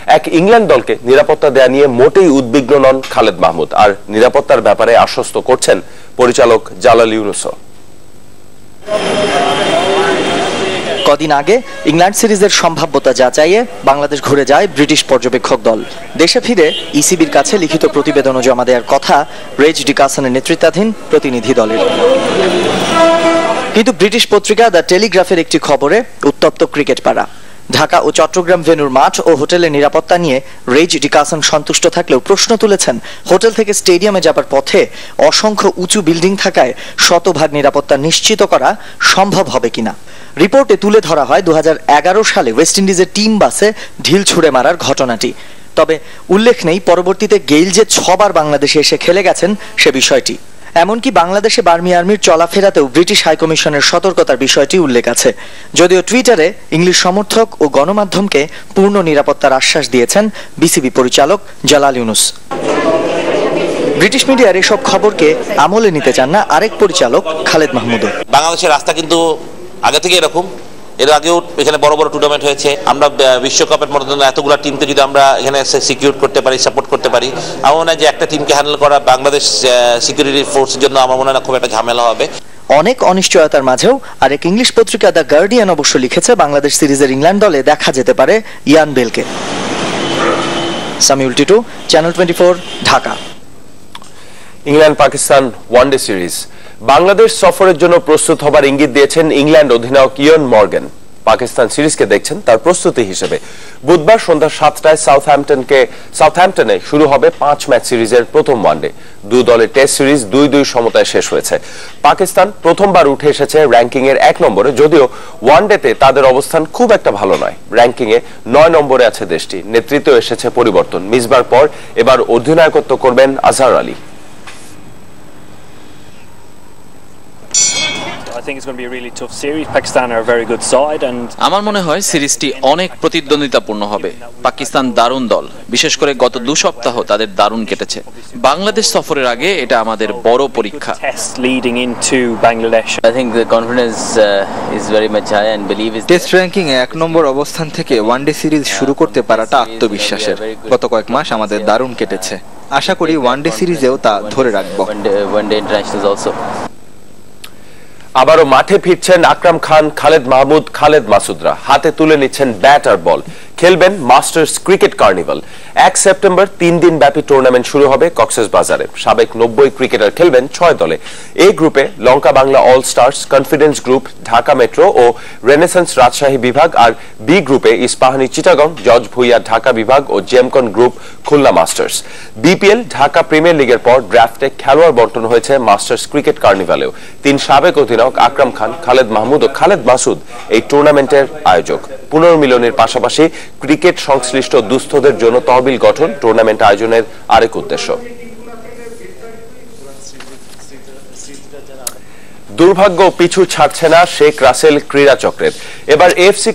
এক ইংল্যান্ড দলকে নিরাপত্তা দেয়া নিয়ে মোটেই উদ্বিগ্ন নন খালেদ মাহমুদ, আর নিরাপত্তার ব্যাপারে আশ্বস্ত করছেন পরিচালক জালাল ইউনুসও। কদিন আগে ইংল্যান্ড সিরিজের সম্ভাব্যতা যাচাইয়ে বাংলাদেশ ঘুরে যায় ব্রিটিশ পর্যবেক্ষক দল। দেশে ফিরে ইসিবির কাছে লিখিত প্রতিবেদনও জমা দেওয়ার কথা রেজ ডিকাসনের নেতৃত্বাধীন প্রতিনিধি দলের। কিন্তু ব্রিটিশ পত্রিকা দ্য টেলিগ্রাফের একটি খবরে উত্তপ্ত ক্রিকেট পাড়া। ঢাকা ও চট্টগ্রাম ভেন্যুর মাঠ ও হোটেলের নিরাপত্তা নিয়ে রেজ ডিকাসন সন্তুষ্ট থাকলেও প্রশ্ন তুলেছেন হোটেল থেকে স্টেডিয়ামে যাবার পথে অসংখ্য উঁচু বিল্ডিং থাকায় শতভাগ নিরাপত্তা নিশ্চিত করা সম্ভব হবে কিনা। রিপোর্টে তুলে ধরা হয় 2011 সালে ওয়েস্ট ইন্ডিজের টিম বাসে ঢিল ছুঁড়ে মারার ঘটনাটি। তবে উল্লেখ নেই পরবর্তীতে গেইল যে 6 বার বাংলাদেশে এসে খেলে গেছেন সে বিষয়টি। এমনকি বাংলাদেশে বার্মি আর্মির চলাফেরাতেও ব্রিটিশ হাইকমিশনের সতর্কতার বিষয়টি উল্লেখ আছে। যদিও টুইটারে ইংলিশ সমর্থক ও গণমাধ্যমকে পূর্ণ নিরাপত্তার আশ্বাস দিয়েছেন বিসিবি পরিচালক জালাল ইউনুস। ব্রিটিশ মিডিয়ার এসব খবরকে আমলে নিতে চান না আরেক পরিচালক খালেদ মাহমুদও। বাংলাদেশের রাস্তা কিন্তু আগে থেকে এরকম, এর আগেও এখানে বড় বড় টুর্নামেন্ট হয়েছে। আমরা বিশ্বকাপের মতো এতগুলো টিমকে যদি আমরা এখানে সিকিউর করতে পারি, সাপোর্ট করতে পারি, আমার মনে হয় যে একটা টিমকে হ্যান্ডেল করা বাংলাদেশ সিকিউরিটি ফোর্সের জন্য আমার মনে হয় না খুব একটা ঝামেলা হবে। অনেক অনিশ্চয়তার মাঝেও আরেক ইংলিশ পত্রিকা দ্য গার্ডিয়ান অবশ্য লিখেছে বাংলাদেশ সিরিজের ইংল্যান্ড দলে দেখা যেতে পারে ইয়ান বেলকে। Samiul Titu, channel 24, Dhaka. England Pakistan one day series Bangladesh সফরের জন্য প্রস্তুত হবার ইঙ্গিত দিয়েছেন ইংল্যান্ড অধিনায়ক ইয়ন মর্গ্যান। পাকিস্তান সিরিজকে দেখছেন তার প্রস্তুতি হিসেবে। বুধবার সন্ধ্যা 7টায় সাউথহ্যাম্পটনে শুরু হবে 5 ম্যাচ সিরিজের প্রথম ওয়ানডে। দুই দলের টেস্ট সিরিজ 2-2 সমতায় শেষ হয়েছে। পাকিস্তান প্রথমবার উঠে এসেছে র্যাঙ্কিং এর 1 নম্বরে, যদিও ওয়ানডেতে তাদের অবস্থান খুব একটা ভালো নয়। র্যাঙ্কিং এ 9 নম্বরে আছে দেশটি। নেতৃত্বে এসেছে পরিবর্তন। মিসবার পর এবার অধিনায়কত্ব করবেন আজহার আলী। আমার মনে হয় সিরিজটি অনেক প্রতিদ্বন্দ্বিতাপূর্ণ হবে। পাকিস্তান দারুণ দল, বিশেষ করে গত 2 সপ্তাহ তাদের দারুণ কেটেছে। বাংলাদেশ সফরের আগে এটা আমাদের বড় পরীক্ষা। টেস্ট র্যাঙ্কিং এ 1 নম্বর অবস্থান থেকে ওয়ানডে সিরিজ শুরু করতে পারাটা আত্মবিশ্বাসের। গত কয়েক মাস আমাদের দারুণ কেটেছে। আশা করি ওয়ানডে সিরিজেও তা ধরে রাখব। আবারও মাঠে ফিরছেন আকরাম খান, খালেদ মাহমুদ, খালেদ মাসুদরা। হাতে তুলে নিচ্ছেন ব্যাট আর বল। খেলবেন মাস্টার্স ক্রিকেট কার্নিভাল। 1 সেপ্টেম্বর 3 দিন ব্যাপী টুর্নামেন্ট শুরু হবে কক্সবাজারে। সাবেক 90 ক্রিকেটার খেলবেন 6 দলে। এই গ্রুপে Lanka Bangla all stars, confidence group, Dhaka metro ও রেনেসান্স রাজশাহী বিভাগ, আর বি গ্রুপে ইস্পাহানি চিটাগং, জর্জ ভুইয়া ঢাকা বিভাগ ও Gemcon group Khulna masters. BPL Dhaka premier লিগের পর ড্রাফটে খেলোয়াড় বন্টন হয়েছে মাস্টার্স ক্রিকেট কার্নিভালেও। 3 সাবেক অধিনায়ক আকরাম খান, খালেদ মাহমুদ ও খালেদ মাসুদ এই টুর্নামেন্টের আয়োজক। পুনর্মিলনের পাশাপাশি ক্রিকেট সংশ্লিষ্ট দুস্থদের জন্য তহবিল গঠন টুর্নামেন্ট আয়োজনের আরেক উদ্দেশ্য। দুর্ভাগ্য পিছু ছাড়ছে না শেখ রাসেল ক্রীড়া চক্রের। এবার এফসি